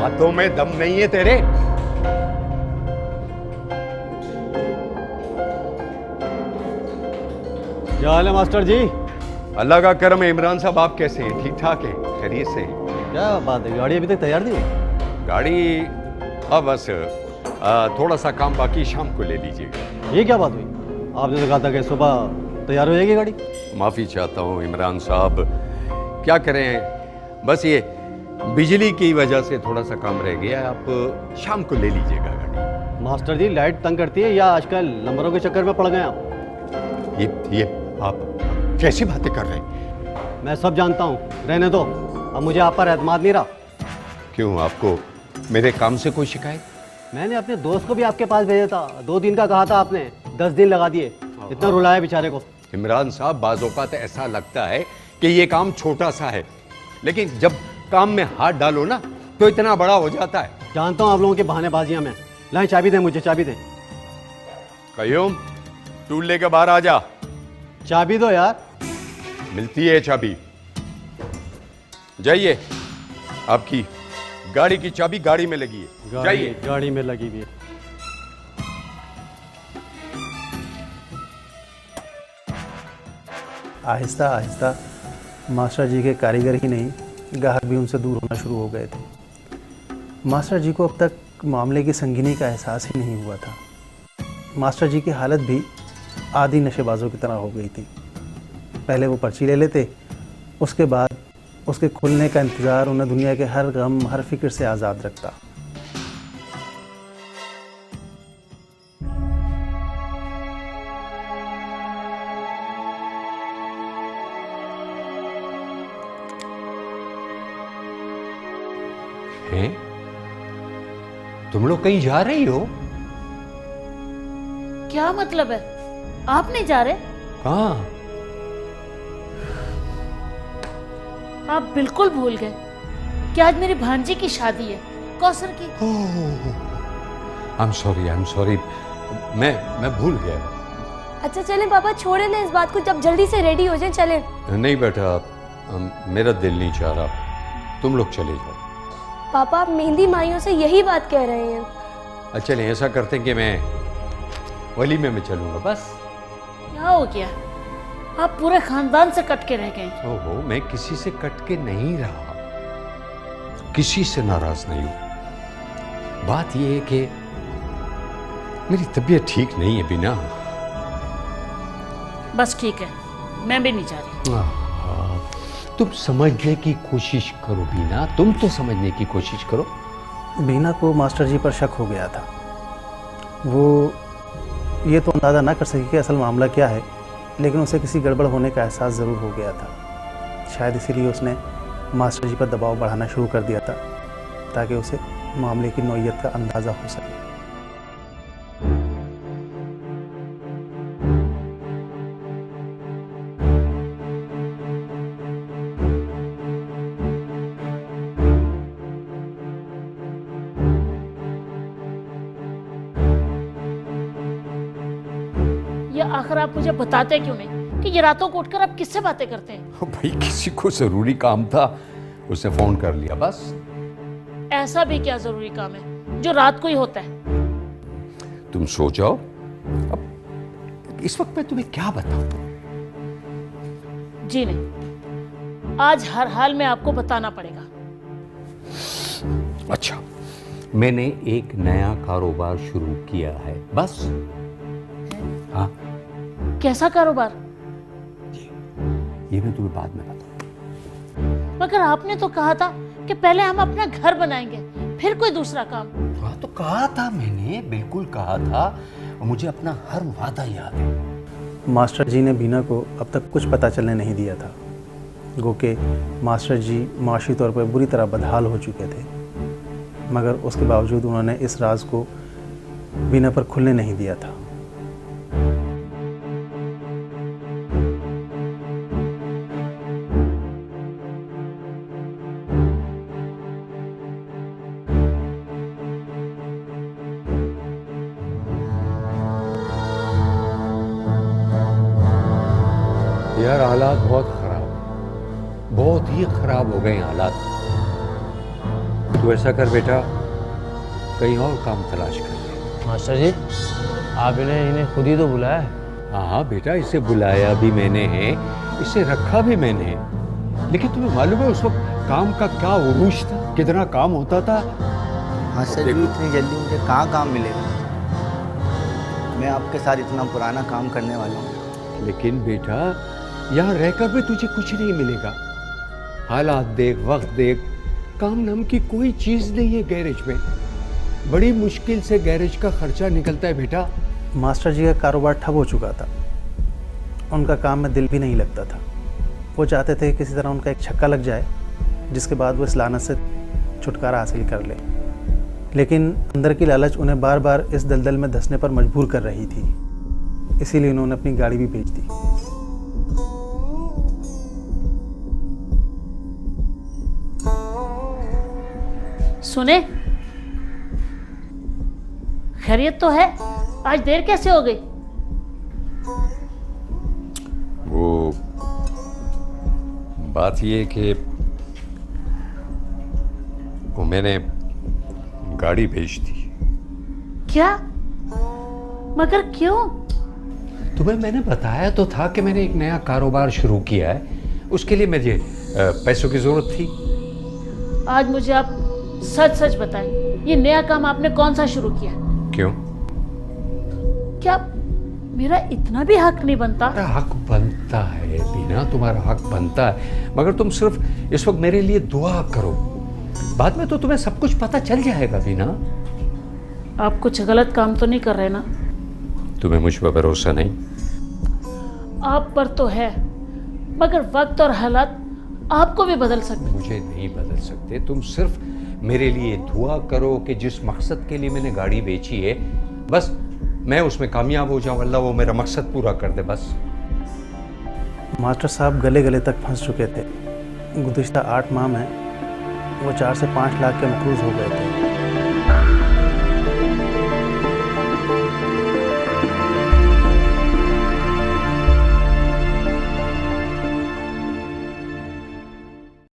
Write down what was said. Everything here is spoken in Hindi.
बातों में दम नहीं है तेरे। क्या हाल है मास्टर जी? अल्लाह का करम है। इमरान साहब आप कैसे हैं? ठीक ठाक हैं? खैरियत से हैं? क्या बात है, गाड़ी अभी तक तैयार नहीं हुई? गाड़ी अब बस थोड़ा सा काम बाकी, शाम को ले लीजिएगा। ये क्या बात हुई? आपने तो कहा था कि सुबह तैयार हो जाएगी गाड़ी। माफ़ी चाहता हूँ इमरान साहब, क्या करें, बस ये बिजली की वजह से थोड़ा सा काम रह गया। आप शाम को ले लीजिएगा गाड़ी। मास्टर जी, लाइट तंग करती है या आजकल नंबरों के चक्कर में पड़ गए आप? ये आप कैसी बातें कर रहे हैं? मैं सब जानता हूँ, रहने दो। अब मुझे आप पर एतमाद नहीं रहा। क्यों, आपको मेरे काम से कोई शिकायत? मैंने अपने दोस्त को भी आपके पास भेजा था, 2 दिन का कहा था आपने, 10 दिन लगा दिए। इतना रुलाया बेचारे को। इमरान साहब, बाज़ औक़ात ऐसा लगता है कि ये काम छोटा सा है, लेकिन जब काम में हाथ डालो ना तो इतना बड़ा हो जाता है। जानता हूँ आप लोगों की बहानेबाजियां में। लाएं, चाबी दें मुझे, चाबी दें। कयूम, टूल लेकर बाहर आ जा। चाबी दो यार। मिलती है चाबी। जाइए, आपकी गाड़ी की चाबी गाड़ी में लगी है, जाइए। गाड़ी में लगी हुई है। आहिस्ता आहिस्ता मास्टर जी के कारीगर ही नहीं, ग्राहक भी उनसे दूर होना शुरू हो गए थे। मास्टर जी को अब तक मामले की संगीनी का एहसास ही नहीं हुआ था। मास्टर जी की हालत भी आधी नशेबाजों की तरह हो गई थी। पहले वो पर्ची ले लेते, उसके बाद उसके खुलने का इंतज़ार उन्हें दुनिया के हर गम, हर फिक्र से आज़ाद रखता। हैं? तुम लोग कहीं जा रही हो? क्या मतलब है? आप नहीं जा रहे? कहाँ? आप बिल्कुल भूल गए कि आज मेरी भांजी की शादी है, कौसर की। आई एम सॉरी, मैं भूल गया। अच्छा चलें पापा, छोड़े ना इस बात को, जब जल्दी से रेडी हो जाएं चलें। नहीं बेटा, मेरा दिल नहीं चाह रहा, तुम लोग चले जाओ। पापा, आप मेहंदी माइयों से यही बात कह रहे हैं। अच्छा, चलें, ऐसा करते हैं कि मैं वलीमे में चलूंगा बस। क्या हो गया? आप पूरे खानदान से कट के रह गए। ओहो, मैं किसी से कट के नहीं रहा, किसी से नाराज नहीं हूं। बात यह है कि मेरी तबीयत ठीक नहीं है बीना। बस ठीक है, मैं भी नहीं जा रही। तुम समझने की कोशिश करो बीना, तुम तो समझने की कोशिश करो। बीना को मास्टर जी पर शक हो गया था। वो ये तो अंदाज़ा ना कर सकी कि असल मामला क्या है, लेकिन उसे किसी गड़बड़ होने का एहसास ज़रूर हो गया था। शायद इसीलिए उसने मास्टर जी पर दबाव बढ़ाना शुरू कर दिया था, ताकि उसे मामले की नौइयत का अंदाज़ा हो सके। ये आखिर आप मुझे बताते क्यों नहीं कि ये रातों को उठकर आप किससे बातें करते हैं? भाई, किसी को जरूरी काम था, उसने फोन कर लिया बस। ऐसा भी क्या जरूरी काम है जो रात को ही होता है? तुम सो जाओ। अब इस वक्त मैं तुम्हें क्या बताऊं? जी नहीं, आज हर हाल में आपको बताना पड़ेगा। अच्छा, मैंने एक नया कारोबार शुरू किया है बस। हाँ, कैसा कारोबार? ये मैं तुम्हें बाद में बताऊं। मगर आपने तो कहा था कि पहले हम अपना घर बनाएंगे, फिर कोई दूसरा काम। हाँ, तो कहा था मैंने, बिल्कुल कहा था, और मुझे अपना हर वादा याद है। मास्टर जी ने बीना को अब तक कुछ पता चलने नहीं दिया था। गो के मास्टर जी माशी तौर पर बुरी तरह बदहाल हो चुके थे, मगर उसके बावजूद उन्होंने इस राज को बीना पर खुलने नहीं दिया था। यार, हालात बहुत खराब, बहुत ही खराब हो गए हालात। तू ऐसा कर बेटा, कहीं और काम तलाश कर ले। मास्टर जी, आप इन्हें खुद ही तो बुलाया है। हाँ बेटा, इसे बुलाया भी मैंने है, इसे रखा भी मैंने है, लेकिन तुम्हें मालूम है उस वक्त काम का क्या उरूज था, कितना काम होता था। मास्टर जी, इतनी जल्दी मुझे कहाँ काम मिलेगा? मैं आपके साथ इतना पुराना काम करने वाला हूँ। लेकिन बेटा, यहाँ रहकर भी तुझे कुछ नहीं मिलेगा। हालात देख, वक्त देख, काम नाम की कोई चीज़ नहीं है गैरेज में। बड़ी मुश्किल से गैरेज का खर्चा निकलता है बेटा। मास्टर जी का कारोबार ठप हो चुका था, उनका काम में दिल भी नहीं लगता था। वो चाहते थे किसी तरह उनका एक छक्का लग जाए, जिसके बाद वो इस लानत से छुटकारा हासिल कर ले। लेकिन अंदर की लालच उन्हें बार बार इस दलदल में धंसने पर मजबूर कर रही थी, इसीलिए उन्होंने अपनी गाड़ी भी बेच दी। सुने, खैरियत तो है? आज देर कैसे हो गई? वो बात ये कि वो मैंने गाड़ी बेच दी। क्या? मगर क्यों? तुम्हें मैंने बताया तो था कि मैंने एक नया कारोबार शुरू किया है, उसके लिए मुझे पैसों की जरूरत थी। आज मुझे आप सच सच बताएं, ये नया काम आपने कौन सा शुरू किया? क्यों? क्या मेरा इतना भी हक नहीं बनता? तुम्हारा हक बनता है बीना, तुम्हारा हक बनता है, मगर तुम सिर्फ इस वक्त मेरे लिए दुआ करो, बाद में तो तुम्हें सब कुछ पता चल जाएगा बीना। आप कुछ गलत काम तो नहीं कर रहे ना? तुम्हें मुझ पर भरोसा नहीं? आप पर तो है, मगर वक्त और हालात आपको भी बदल सकते। मुझे नहीं बदल सकते। तुम सिर्फ मेरे लिए दुआ करो कि जिस मकसद के लिए मैंने गाड़ी बेची है, बस मैं उसमें कामयाब हो जाऊं। अल्लाह वो मेरा मकसद पूरा कर दे बस। मास्टर साहब गले गले तक फंस चुके थे। गुज़िश्ता 8 माह में वो 4 से 5 लाख के मकरूज़ हो गए थे।